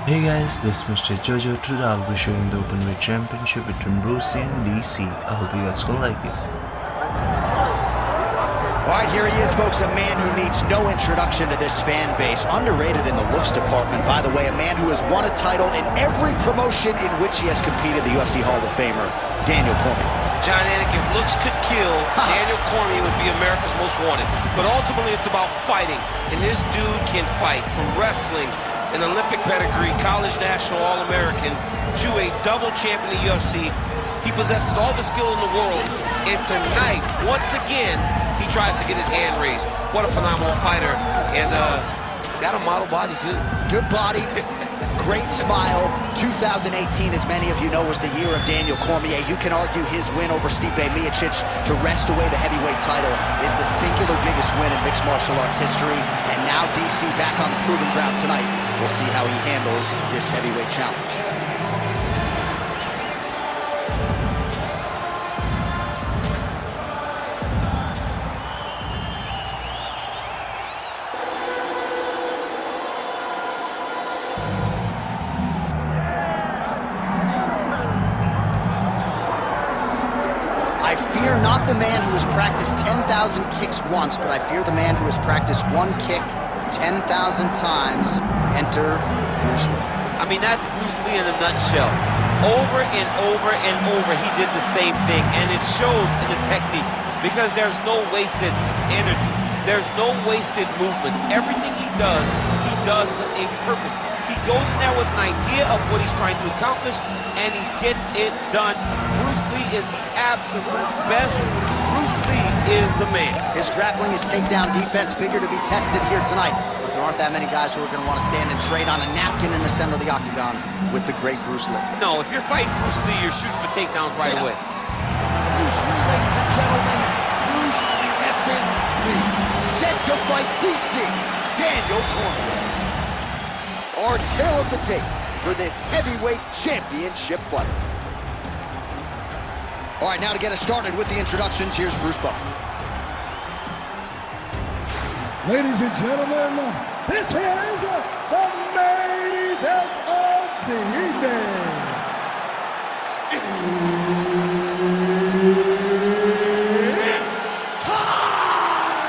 Hey guys, this is Mr. Jojo. Today I'll be showing the openweight championship between Bruce Lee and DC. I hope you guys will like it. Alright, here he is, folks, a man who needs no introduction to this fan base. Underrated in the looks department, by the way, a man who has won a title in every promotion in which he has competed, the UFC Hall of Famer, Daniel Cormier. John Anik, if looks could kill, Daniel Cormier would be America's most wanted. But ultimately, it's about fighting, and this dude can fight. From wrestling, an Olympic pedigree, college national All-American, to a double champion in the UFC. He possesses all the skill in the world, and tonight, once again, he tries to get his hand raised. What a phenomenal fighter, and got a model body, too. Good body, great smile. 2018, as many of you know, was the year of Daniel Cormier. You can argue his win over Stipe Miocic to wrest away the heavyweight title is the singular biggest win in mixed martial arts history, and now DC back on the proving ground tonight. We'll see how he handles this heavyweight challenge. I fear not the man who has practiced 10,000 kicks once, but I fear the man who has practiced one kick 10,000 times. Enter Bruce Lee. I mean, that's Bruce Lee in a nutshell. Over and over and over, he did the same thing, and it shows in the technique because there's no wasted energy. There's no wasted movements. Everything he does with a purpose. He goes in there with an idea of what he's trying to accomplish, and he gets it done. Bruce Lee is the absolute best. Bruce Lee is the man. His grappling, his takedown defense figure to be tested here tonight. But there aren't that many guys who are going to want to stand and trade on a napkin in the center of the octagon with the great Bruce Lee. No, if you're fighting Bruce Lee, you're shooting for takedowns right away. Bruce Lee, ladies and gentlemen, Bruce effing Lee. Set to fight DC, Daniel Cormier. Our tale of the tape for this heavyweight championship fight. All right, now to get us started with the introductions, here's Bruce Buffer. Ladies and gentlemen, this is the main event of the evening. It's time!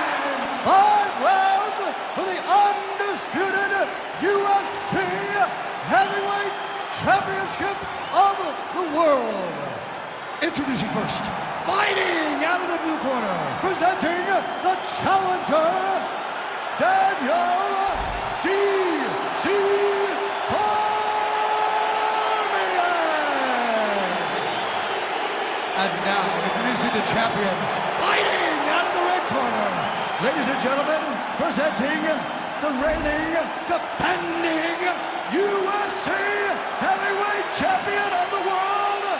5 rounds for the undisputed UFC Heavyweight Championship of the world. Introducing first, fighting out of the blue corner, presenting the challenger, Daniel D.C. Cormier. And now, introducing the champion, fighting out of the red corner. Ladies and gentlemen, presenting the reigning, defending UFC Heavyweight Champion of the world,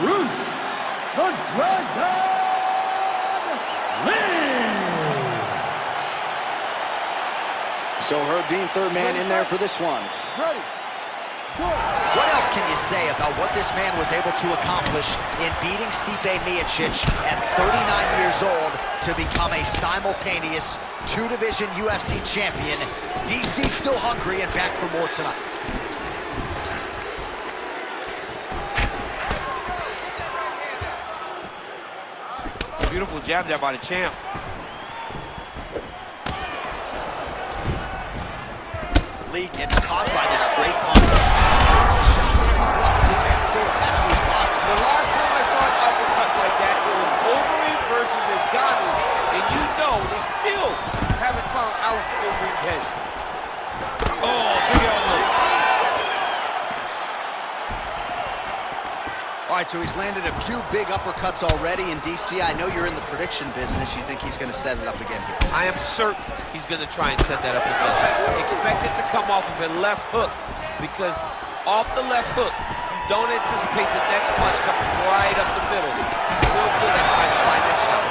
Bruce the Dragon Lee. So Herb Dean, third man in there for this one. Ready. What else can you say about what this man was able to accomplish in beating Stipe Miocic at 39 years old to become a simultaneous two-division UFC champion? DC still hungry and back for more tonight. Beautiful jab there by the champ. Lee gets caught by the straight punch. His head still attached to his body. The last time I saw an uppercut like that, it was Overeem versus Ngannou, and you know they still haven't found Alistair Overeem's head. Oh, big elbow. All right, so he's landed a few big uppercuts already in DC. I know you're in the prediction business. You think he's going to set it up again here? I am certain he's going to try and set that up again. Expect it to come off of a left hook, because off the left hook, you don't anticipate the next punch coming right up the middle. He's real good at trying to find that shot.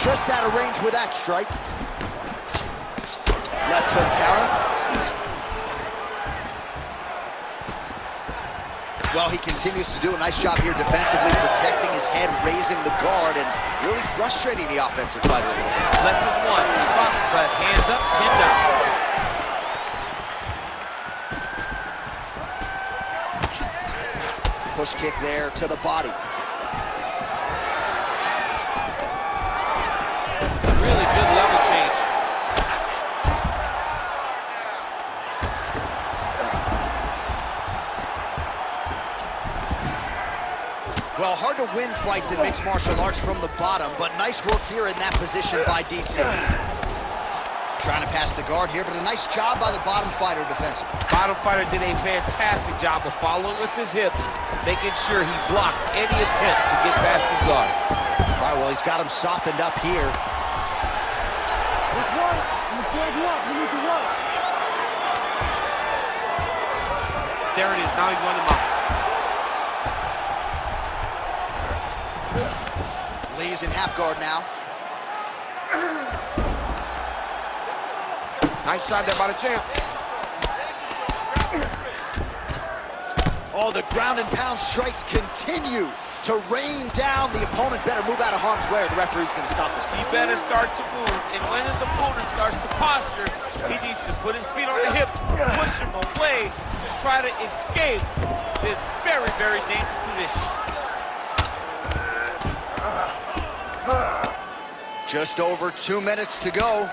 Just out of range with that strike. Left hook counter. Well, he continues to do a nice job here defensively, protecting his head, raising the guard, and really frustrating the offensive fighter a little bit. Lesson one, in boxing class, hands up, chin down. push kick there to the body. Really good level change. Well, hard to win fights in mixed martial arts from the bottom, but nice work here in that position by DC. Trying to pass the guard here, but a nice job by the bottom fighter defensively. Bottom fighter did a fantastic job of following with his hips, making sure he blocked any attempt to get past his guard. All right, well, he's got him softened up here. Just work. I'm gonna stand you up. You need to work. There it is. Now he's going to mount. Lee's in half guard now. Nice shot there by the champ. Oh, the ground and pound strikes continue to rain down. The opponent better move out of harm's way or the referee's going to stop this. He better start to move, and when his opponent starts to posture, he needs to put his feet on the hip, push him away, to try to escape this very, very dangerous position. Just over 2 minutes to go.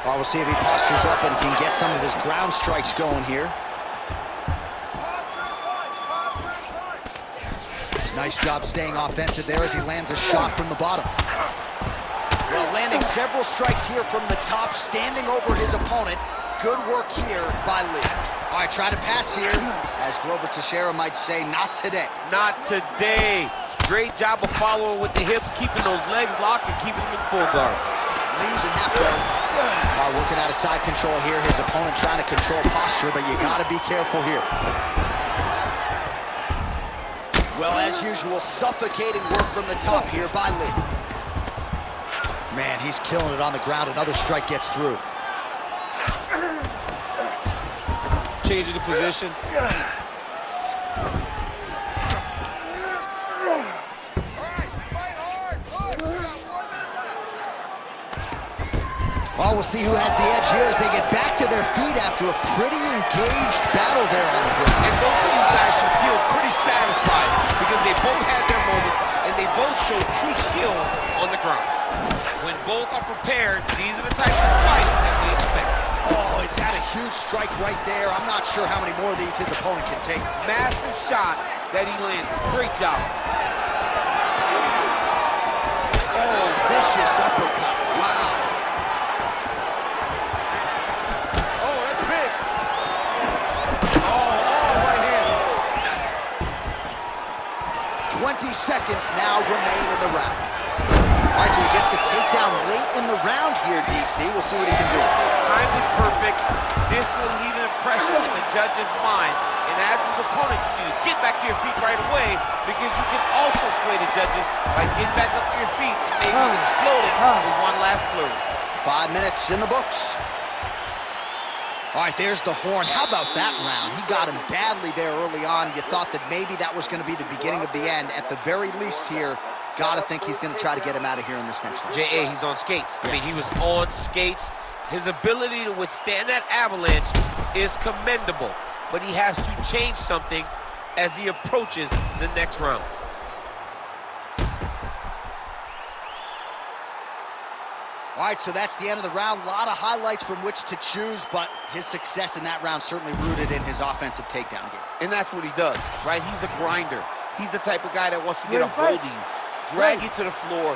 Well, we'll see if he postures up and can get some of his ground strikes going here. Nice job staying offensive there as he lands a shot from the bottom. Well, landing several strikes here from the top, standing over his opponent. Good work here by Lee. All right, trying to pass here. As Glover Teixeira might say, not today. Not today. Great job of following with the hips, keeping those legs locked and keeping them in full guard. Lee's in half guard. Working out of side control here. His opponent trying to control posture, but you got to be careful here. Well, as usual, suffocating work from the top here by Lee. Man, he's killing it on the ground. Another strike gets through. Changing the position. Well, we'll see who has the edge here as they get back to their feet after a pretty engaged battle there on the ground. And both of these guys should feel pretty satisfied because they both had their moments and they both showed true skill on the ground. When both are prepared, these are the types of fights that we expect. Oh, he's had a huge strike right there. I'm not sure how many more of these his opponent can take. Massive shot that he landed. Great job. Oh, vicious uppercut. Wow. Oh, that's big. Oh, right hand. 20 seconds now remain in the round. All right, so he gets the takedown late in the round here, DC. We'll see what he can do. Timed it perfect. This will leave an impression in the judge's mind. And as his opponent, you need to get back to your feet right away because you can also sway the judges by getting back up to your feet and maybe exploding with one last flurry. 5 minutes in the books. All right, there's the horn. How about that round? He got him badly there early on. You thought that maybe that was going to be the beginning of the end. At the very least here, got to think he's going to try to get him out of here in this next one. J.A., he's on skates. I mean, he was on skates. His ability to withstand that avalanche is commendable, but he has to change something as he approaches the next round. All right, so that's the end of the round. A lot of highlights from which to choose, but his success in that round certainly rooted in his offensive takedown game. And that's what he does, right? He's a grinder. He's the type of guy that wants to get a hold of you, drag you to the floor.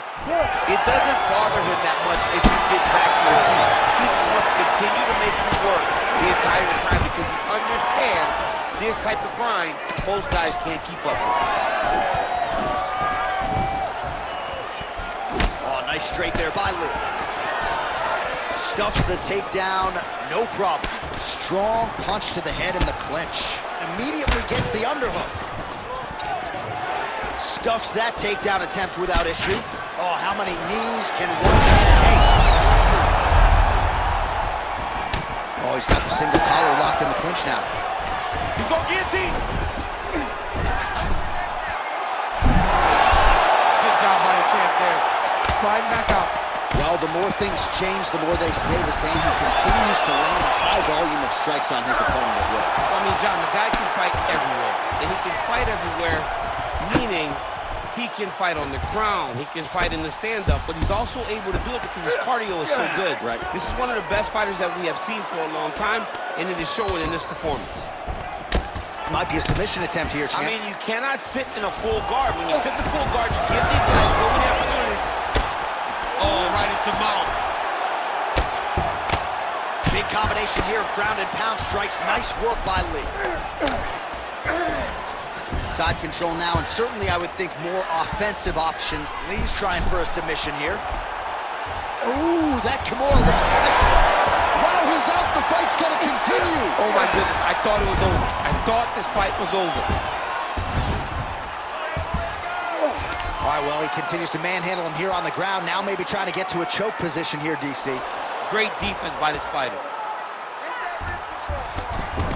It doesn't bother him that much if you get back to your feet. He just wants to continue to make you work the entire time because he understands this type of grind most guys can't keep up with. Oh, nice straight there by Lee. Stuffs the takedown, no problem. Strong punch to the head in the clinch. Immediately gets the underhook. Stuffs that takedown attempt without issue. Oh, how many knees can one man take? Oh, he's got the single collar locked in the clinch now. He's going guillotine. Good job by the champ there. Sliding back out. Well, the more things change, the more they stay the same. He continues to land a high volume of strikes on his opponent at will. I mean, John, the guy can fight everywhere. And he can fight everywhere, meaning he can fight on the ground, he can fight in the stand-up, but he's also able to do it because his cardio is so good. Right. This is one of the best fighters that we have seen for a long time, and it is showing in this performance. Might be a submission attempt here, champ. I mean, you cannot sit in a full guard. When you sit the full guard, you give these guys so many opportunities. Oh, right into mount. Big combination here of ground and pound strikes. Nice work by Lee. Side control now, and certainly I would think more offensive option. Lee's trying for a submission here. Ooh, that Kimura looks tight. Wow, he's out. The fight's gonna continue. Oh my goodness, I thought it was over. I thought this fight was over. All right, well, he continues to manhandle him here on the ground. Now maybe trying to get to a choke position here, DC. Great defense by this fighter.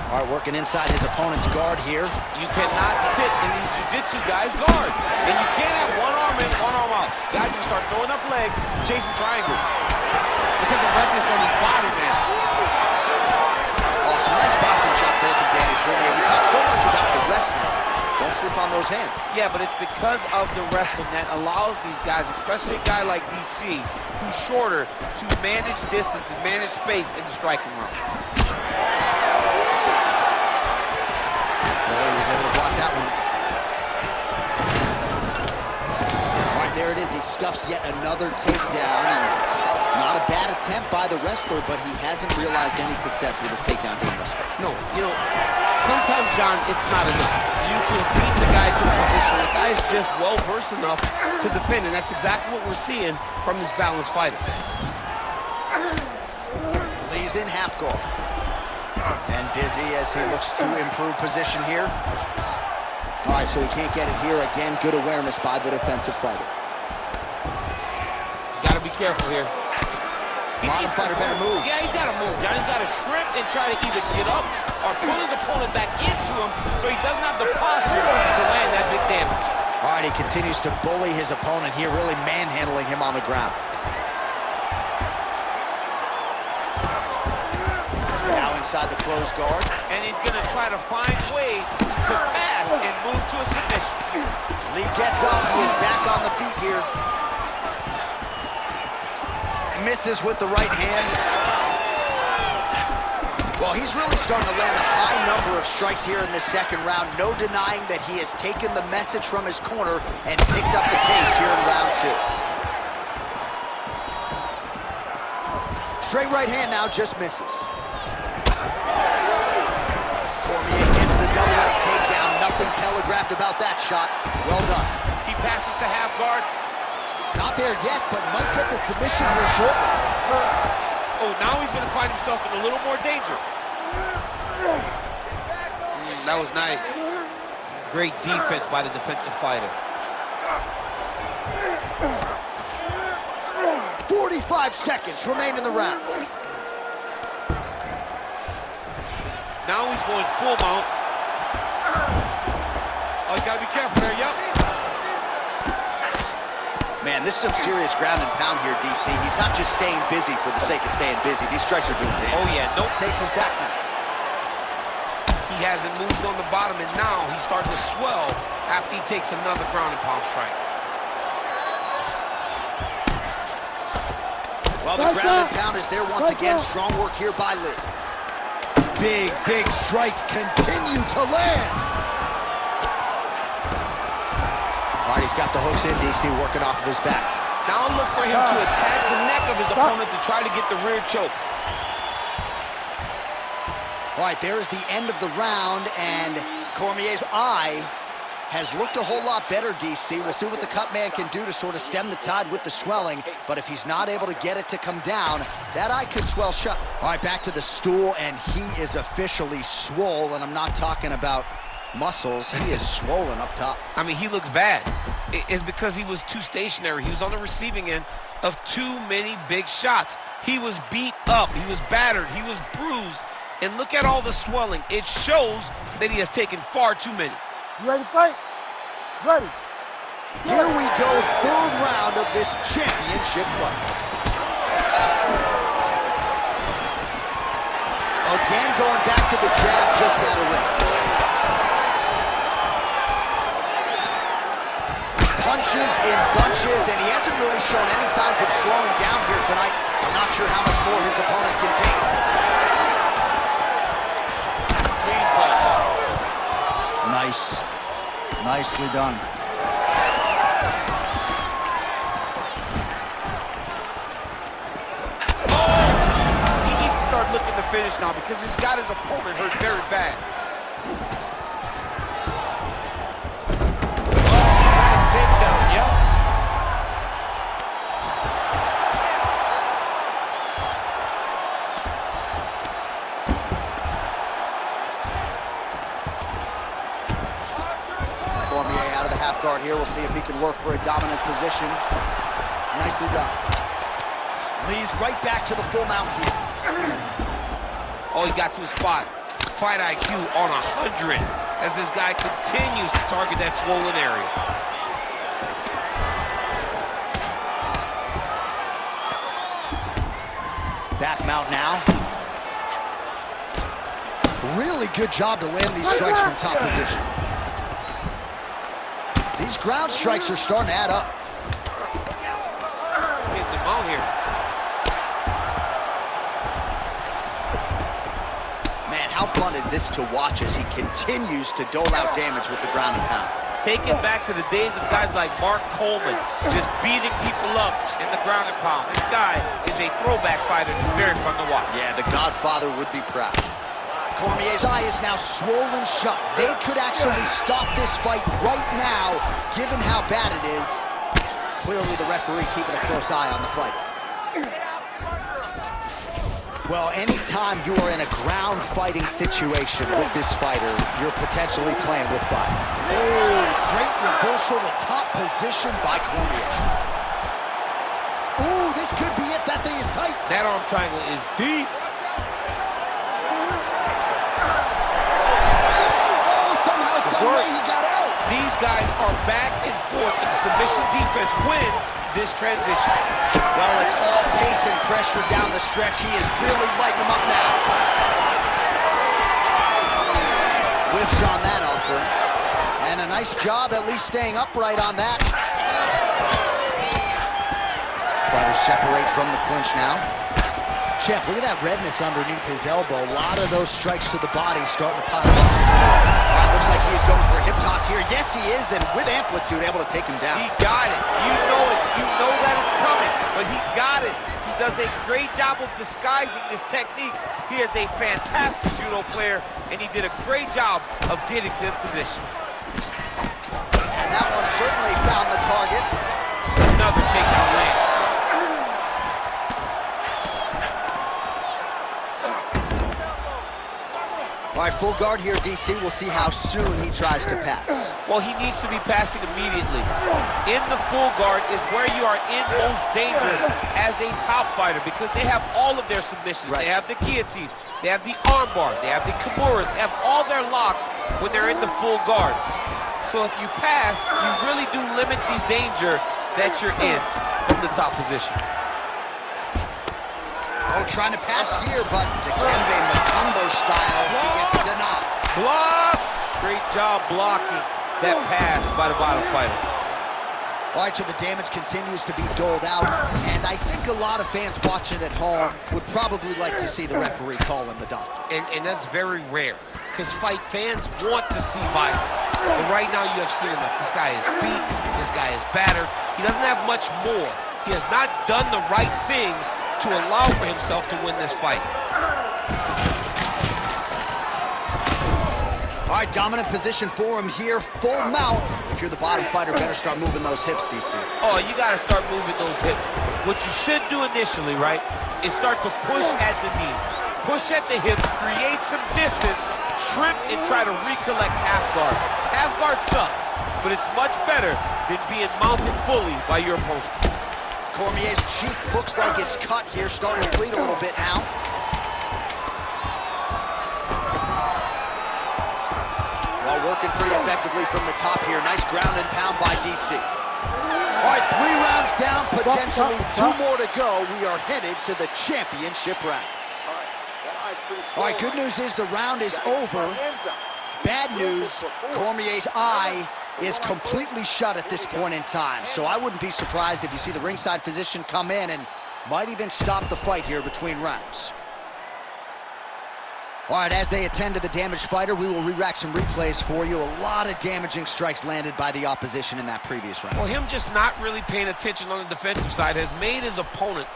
All right, working inside his opponent's guard here. You cannot sit in these jiu-jitsu guys' guard. And you can't have one arm in, one arm out. Guys, you start throwing up legs, chasing triangles. Look at the redness on his body, man. Awesome, nice boxing shots there from Daniel Cormier. We talk so much about the wrestling. Don't slip on those hands. Yeah, but it's because of the wrestling that allows these guys, especially a guy like DC, who's shorter, to manage distance and manage space in the striking round. Well, he was able to block that one. All right, there it is. He stuffs yet another takedown. And not a bad attempt by the wrestler, but he hasn't realized any success with his takedown game thus far. No, you know, sometimes, John, it's not enough. You can beat the guy to a position. The guy is just well-versed enough to defend, and that's exactly what we're seeing from this balanced fighter. Lee's in half guard. And busy as he looks to improve position here. All right, so he can't get it here. Again, good awareness by the defensive fighter. He's got to be careful here. Modest fighter better move. Yeah, he's got to move, John. He's got to shrimp and try to either get up or pull his opponent back into him so he doesn't have the posture to land that big damage. All right, he continues to bully his opponent here, really manhandling him on the ground. Now inside the closed guard. And he's going to try to find ways to pass and move to a submission. Lee gets up. He is back on the feet here. Misses with the right hand. Well, he's really starting to land a high number of strikes here in this second round. No denying that he has taken the message from his corner and picked up the pace here in round two. Straight right hand now, just misses. Cormier gets the double leg takedown. Nothing telegraphed about that shot. Well done. He passes to half guard. Not there yet, but might get the submission here shortly. Oh, now he's going to find himself in a little more danger. That was nice. Great defense by the defensive fighter. 45 seconds remain in the round. Now he's going full mount. Oh, he's got to be careful there, yep. Man, this is some serious ground and pound here, DC. He's not just staying busy for the sake of staying busy. These strikes are doing damage. Oh, yeah. Nope. Takes his back now. He hasn't moved on the bottom, and now he's starting to swell after he takes another ground and pound strike. Well, the ground and pound is there once again. Strong work here by Lee. Big, big strikes continue to land. All right, he's got the hooks in, DC, working off of his back. Now look for him to attack the neck of his opponent to try to get the rear choke. All right, there's the end of the round, and Cormier's eye has looked a whole lot better, DC. We'll see what the cut man can do to sort of stem the tide with the swelling, but if he's not able to get it to come down, that eye could swell shut. All right, back to the stool, and he is officially swole, and I'm not talking about muscles. He is swollen up top. I mean, he looks bad. It's because he was too stationary. He was on the receiving end of too many big shots. He was beat up. He was battered. He was bruised. And look at all the swelling. It shows that he has taken far too many. You ready to fight? Ready. Here we go, third round of this championship fight. Again, going back to the jab, just out of range. Punches in bunches, and he hasn't really shown any signs of slowing down here tonight. I'm not sure how much more his opponent can take. Clean punch. Nice. Nicely done. He needs to start looking to finish now because he's got his opponent hurt very bad. Nice takedown, yep. Cormier out of the half guard here. We'll see if he can work for a dominant position. Nicely done. Lee's right back to the full mount here. Oh, he got to his spot. Fight IQ on 100 as this guy continues to target that swollen area. Back mount now. Really good job to land these strikes from top position. These ground strikes are starting to add up. Get them out here. Man, how fun is this to watch as he continues to dole out damage with the ground and pound. Take it back to the days of guys like Mark Coleman, just beating people up in the ground and pound. This guy is a throwback fighter and he's very fun to watch. Yeah, the Godfather would be proud. Cormier's eye is now swollen shut. They could actually stop this fight right now, given how bad it is. Clearly the referee keeping a close eye on the fight. Well, anytime you are in a ground fighting situation with this fighter, you're potentially playing with fire. Oh, great reversal to top position by Cormier. Ooh, this could be it. That thing is tight. That arm triangle is deep. Some way he got out. These guys are back and forth, and the submission defense wins this transition. Well, it's all pace and pressure down the stretch. He is really lighting them up now. Whiffs on that offer. And a nice job at least staying upright on that. Fighters separate from the clinch now. Champ, look at that redness underneath his elbow. A lot of those strikes to the body starting to pile up. Looks like he is going for a hip toss here. Yes, he is, and with amplitude, able to take him down. He got it. You know it. You know that it's coming, but he got it. He does a great job of disguising this technique. He is a fantastic judo player, and he did a great job of getting to his position. And that one certainly found the target. Another takedown land. All right, full guard here, DC. We'll see how soon he tries to pass. Well, he needs to be passing immediately. In the full guard is where you are in most danger as a top fighter because they have all of their submissions. Right. They have the guillotine, they have the armbar, they have the kimuras, they have all their locks when they're in the full guard. So if you pass, you really do limit the danger that you're in from the top position. Oh, trying to pass here, but Dikembe Mutombo style, he gets denied. Block! Great job blocking that pass by the bottom fighter. All right, so the damage continues to be doled out, and I think a lot of fans watching at home would probably like to see the referee call in the doctor. And that's very rare, because fight fans want to see violence. But right now you have seen enough. This guy is beat, this guy is battered. He doesn't have much more. He has not done the right things to allow for himself to win this fight. All right, dominant position for him here, full mount. If you're the bottom fighter, better start moving those hips, DC. Oh, you gotta start moving those hips. What you should do initially, right, is start to push at the knees. Push at the hips, create some distance, shrimp and try to recollect half guard. Half guard sucks, but it's much better than being mounted fully by your opponent. Cormier's cheek looks like it's cut here, starting to bleed a little bit now. Well, working pretty effectively from the top here. Nice ground and pound by DC. All right, 3 rounds down, potentially 2 more to go. We are headed to the championship rounds. All right, good news is the round is over. Bad news, Cormier's eye is completely shut at this point in time. So I wouldn't be surprised if you see the ringside physician come in and might even stop the fight here between rounds. All right, as they attend to the damaged fighter, we will re-rack some replays for you. A lot of damaging strikes landed by the opposition in that previous round. Well, him just not really paying attention on the defensive side has made his opponent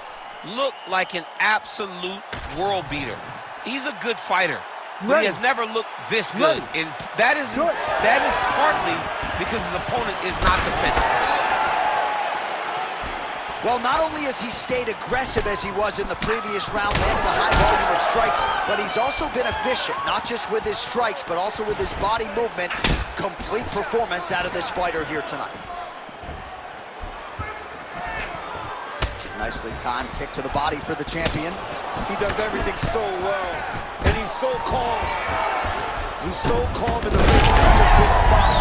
look like an absolute world beater. He's a good fighter, but he has never looked this good. And that is partly because his opponent is not defending. Well, not only has he stayed aggressive as he was in the previous round, landing a high volume of strikes, but he's also been efficient, not just with his strikes, but also with his body movement. Complete performance out of this fighter here tonight. Nicely timed kick to the body for the champion. He does everything so well, and he's so calm. He's so calm in the ring, such a big spot.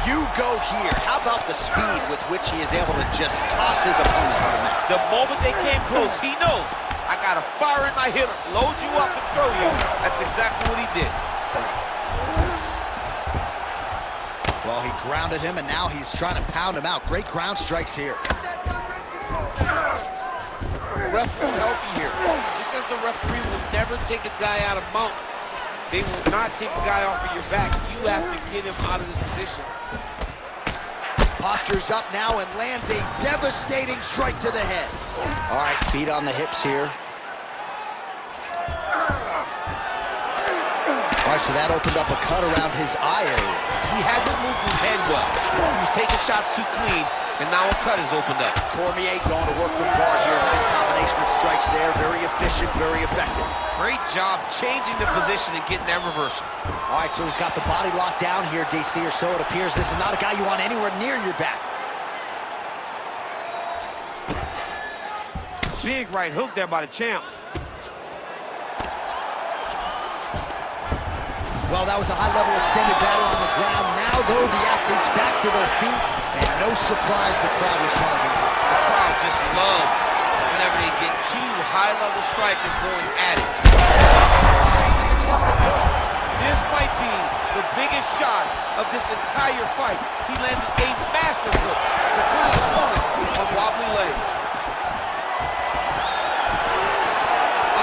You go here. How about the speed with which he is able to just toss his opponent to the mat? The moment they came close, he knows, I got a fire in my hips, load you up and throw you. That's exactly what he did. Well, he grounded him, and now he's trying to pound him out. Great ground strikes here. Ref will help you here. Just as the referee will never take a guy out of mount, they will not take a guy off of your back. You have to get him out of this position. Postures up now and lands a devastating strike to the head. All right, feet on the hips here. All right, so that opened up a cut around his eye area. He hasn't moved his head well. He was taking shots too clean, and now a cut has opened up. Cormier going to work from guard here. Nice combination of strikes there. Very efficient, very effective. Great job changing the position and getting that reversal. All right, so he's got the body locked down here, DC, or so it appears. This is not a guy you want anywhere near your back. Big right hook there by the champ. Well, that was a high-level extended battle on the ground. Now, though, the athletes back to their feet, and no surprise the crowd responds. The crowd just loves whenever they get two high-level strikers going at it. This might be the biggest shot of this entire fight. He landed a massive hook to put his opponent on wobbly legs.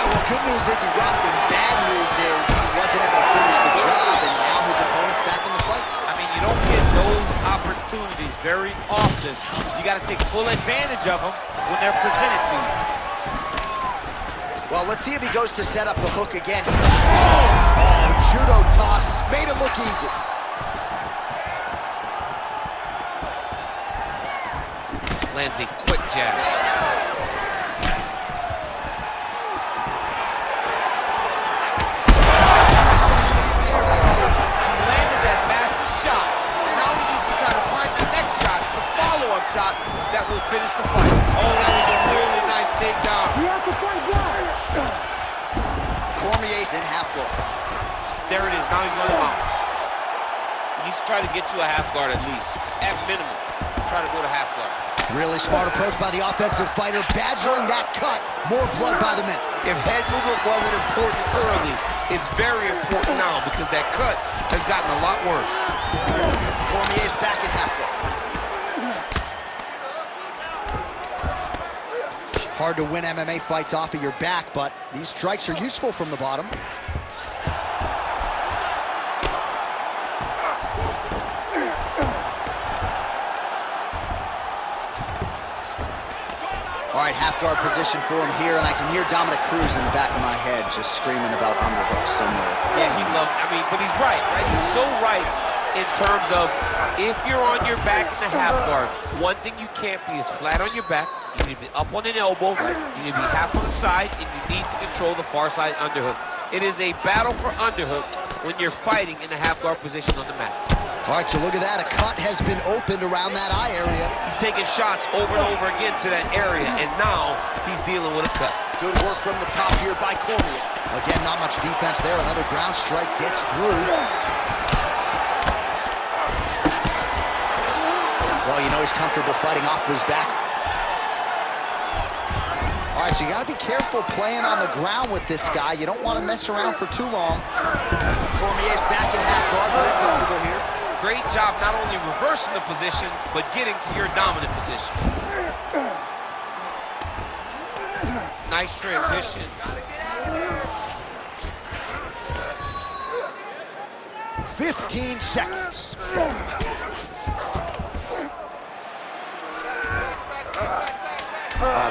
Well, good news is he rocked him. Bad news is he wasn't able to finish the job, and now his opponent's back in the fight. I mean, you don't get those opportunities very often. You got to take full advantage of them when they're presented to you. Well, let's see if he goes to set up the hook again. Oh, judo toss. Made it look easy. Lands a quick jab. Landed that massive shot. Now he needs to try to find the next shot, the follow-up shot that will finish the fight. Oh, that was a really nice takedown. We have to fight back. Cormier's in half guard. There it is. Now he's going to mount. He needs to try to get to a half guard at least. At minimum, try to go to half guard. Really smart approach by the offensive fighter, badgering that cut. More blood by the minute. If head movement wasn't important early, it's very important now because that cut has gotten a lot worse. Cormier's back in half guard. Hard to win MMA fights off of your back, but these strikes are useful from the bottom. All right, half guard position for him here, and I can hear Dominic Cruz in the back of my head just screaming about underhooks somewhere. Yeah, but he's right? He's so right in terms of if you're on your back in the half guard, one thing you can't be is flat on your back. You need to be up on an elbow. Right. You need to be half on the side, and you need to control the far side underhook. It is a battle for underhook when you're fighting in the half guard position on the mat. All right, so look at that. A cut has been opened around that eye area. He's taking shots over and over again to that area, and now he's dealing with a cut. Good work from the top here by Cormier. Again, not much defense there. Another ground strike gets through. Well, you know he's comfortable fighting off his back. All right, so you got to be careful playing on the ground with this guy. You don't want to mess around for too long. Cormier's back in half guard, very comfortable here. Great job not only reversing the position, but getting to your dominant position. Nice transition. "15 seconds.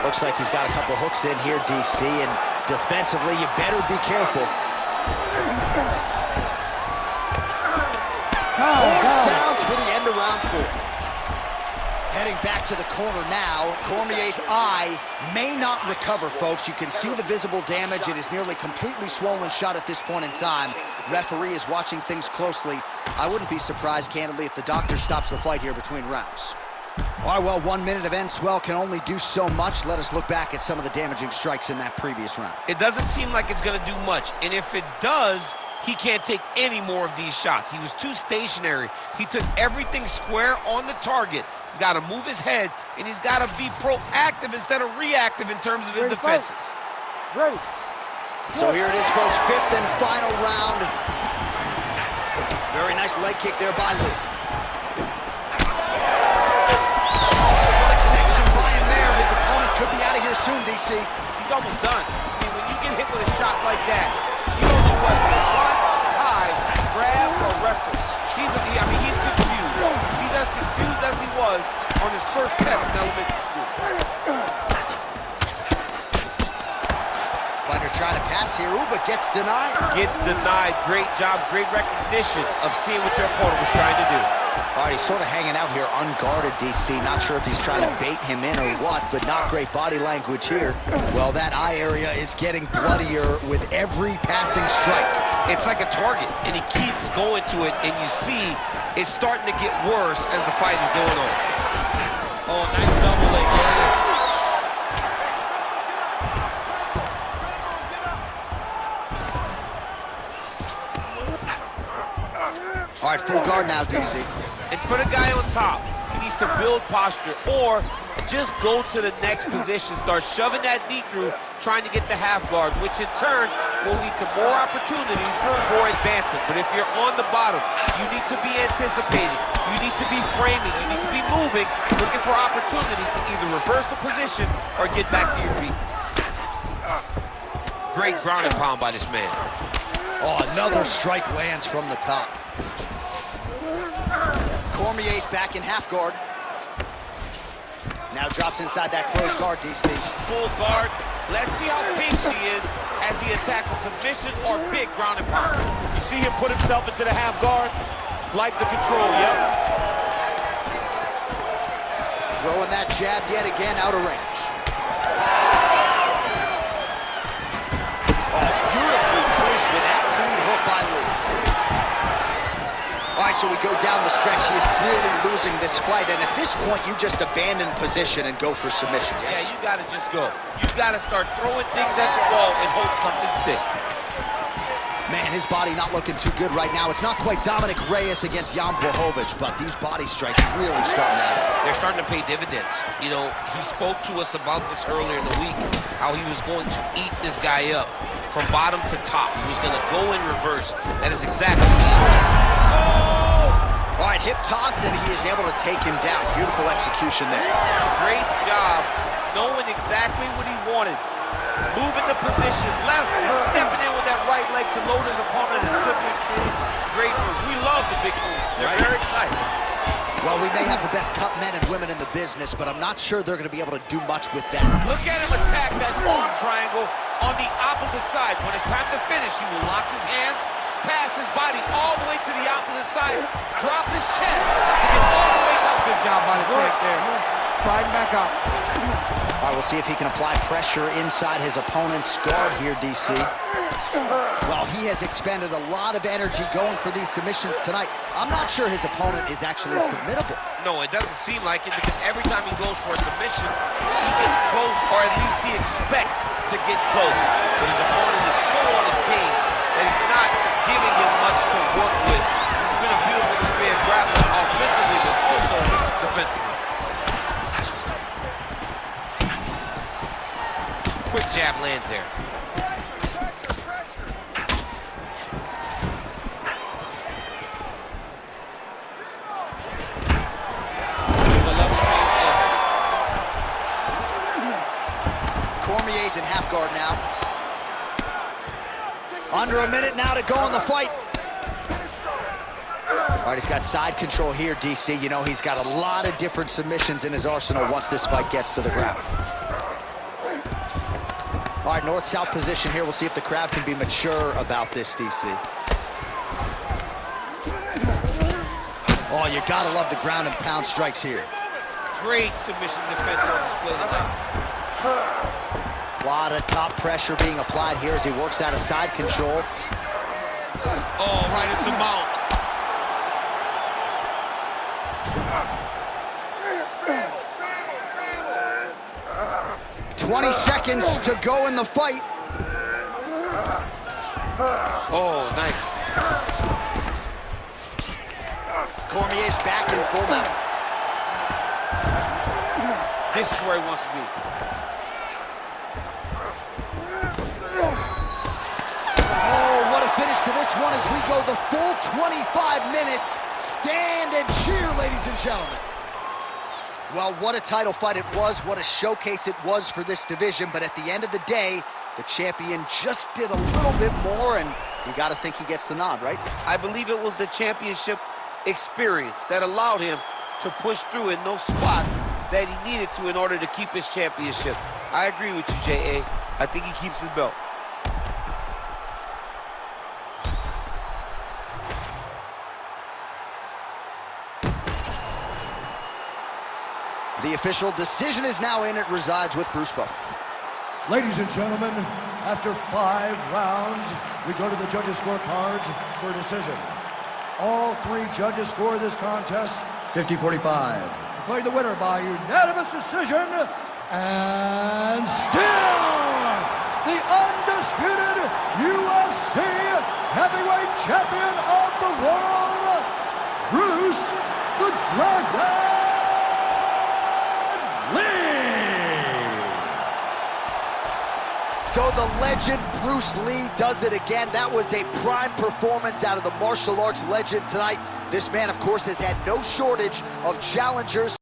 Looks like he's got a couple hooks in here, DC, and defensively, you better be careful. Horn sounds for the end of round 4. Heading back to the corner now. Cormier's eye may not recover, folks. You can see the visible damage. It is nearly completely swollen shut at this point in time. Referee is watching things closely. I wouldn't be surprised, candidly, if the doctor stops the fight here between rounds. All right, well, 1 minute of end swell can only do so much. Let us look back at some of the damaging strikes in that previous round. It doesn't seem like it's going to do much, and if it does, he can't take any more of these shots. He was too stationary. He took everything square on the target. He's got to move his head, and he's got to be proactive instead of reactive in terms of his defenses. Ready. So here it is, folks, 5th and final round. Very nice leg kick there by Lee. Could be out of here soon, DC. He's almost done. I mean, when you get hit with a shot like that, you don't know whether to run, hide, grab, or wrestle. He's confused. He's as confused as he was on his first test in elementary school. Fighter trying to pass here, but gets denied. Gets denied. Great job, great recognition of seeing what your opponent was trying to do. All right, he's sort of hanging out here unguarded, DC. Not sure if he's trying to bait him in or what, but not great body language here. Well, that eye area is getting bloodier with every passing strike. It's like a target, and he keeps going to it, and you see it's starting to get worse as the fight is going on. Oh, nice double leg, yes. All right, full guard now, DC. And put a guy on top. He needs to build posture or just go to the next position. Start shoving that knee through, trying to get the half guard, which in turn will lead to more opportunities for advancement. But if you're on the bottom, you need to be anticipating. You need to be framing. You need to be moving, looking for opportunities to either reverse the position or get back to your feet. Great ground and pound by this man. Oh, another strike lands from the top. Cormier's back in half guard. Now drops inside that closed guard, DC. Full guard. Let's see how patient he is as he attacks a submission or big ground and pound. You see him put himself into the half guard? Like the control, yep. Throwing that jab yet again out of range. Oh, beautifully placed with that lead hook by Lee. All right, so we go down the stretch. He is clearly losing this fight, and at this point, you just abandon position and go for submission, yes? Yeah, you gotta just go. You gotta start throwing things at the wall and hope something sticks. Man, his body not looking too good right now. It's not quite Dominic Reyes against Jan Blachowicz, but these body strikes really starting to add up. They're starting to pay dividends. You know, he spoke to us about this earlier in the week, how he was going to eat this guy up from bottom to top. He was going to go in reverse. That is exactly what he did. All right, hip toss, and he is able to take him down. Beautiful execution there. Great job knowing exactly what he wanted. Moving the position left and stepping in with that right leg to load his opponent and flip him through. Great move. We love the big move. They're very excited. Well, we may have the best cut men and women in the business, but I'm not sure they're going to be able to do much with that. Look at him attack that arm triangle on the opposite side. When it's time to finish, he will lock his hands, pass his body all the way to the opposite side, drop his chest to get all the way up. Good job by the tank there. Sliding back up. All right, we'll see if he can apply pressure inside his opponent's guard here, DC. Well, he has expended a lot of energy going for these submissions tonight. I'm not sure his opponent is actually submittable. No, it doesn't seem like it, because every time he goes for a submission, he gets close, or at least he expects to get close. But his opponent is so on his game that he's not giving him much to work with. This has been a beautiful display of grappling offensively, but also defensively. lands there. There's a level change effort. Cormier's in half guard now. Under a minute now to go in the fight. All right, he's got side control here, DC. You know, he's got a lot of different submissions in his arsenal once this fight gets to the ground. All right, north-south position here. We'll see if the crowd can be mature about this, DC. Oh, you gotta love the ground and pound strikes here. Great submission defense on display tonight. A lot of top pressure being applied here as he works out of side control. Oh, right into mount. 20 seconds to go in the fight. Oh, nice. Cormier's back in full mount. This is where he wants to be. Oh, what a finish to this one as we go the full 25 minutes. Stand and cheer, ladies and gentlemen. Well, what a title fight it was, what a showcase it was for this division, but at the end of the day, the champion just did a little bit more, and you got to think he gets the nod, right? I believe it was the championship experience that allowed him to push through in those spots that he needed to in order to keep his championship. I agree with you, J.A. I think he keeps his belt. The official decision is now in. It resides with Bruce Buffer. Ladies and gentlemen, after 5 rounds, we go to the judges' scorecards for a decision. All 3 judges score this contest 50-45. Declaring the winner by unanimous decision, and still the undisputed UFC heavyweight champion of the world, Bruce the Dragon Lee! So the legend Bruce Lee does it again. That was a prime performance out of the martial arts legend tonight. This man, of course, has had no shortage of challengers.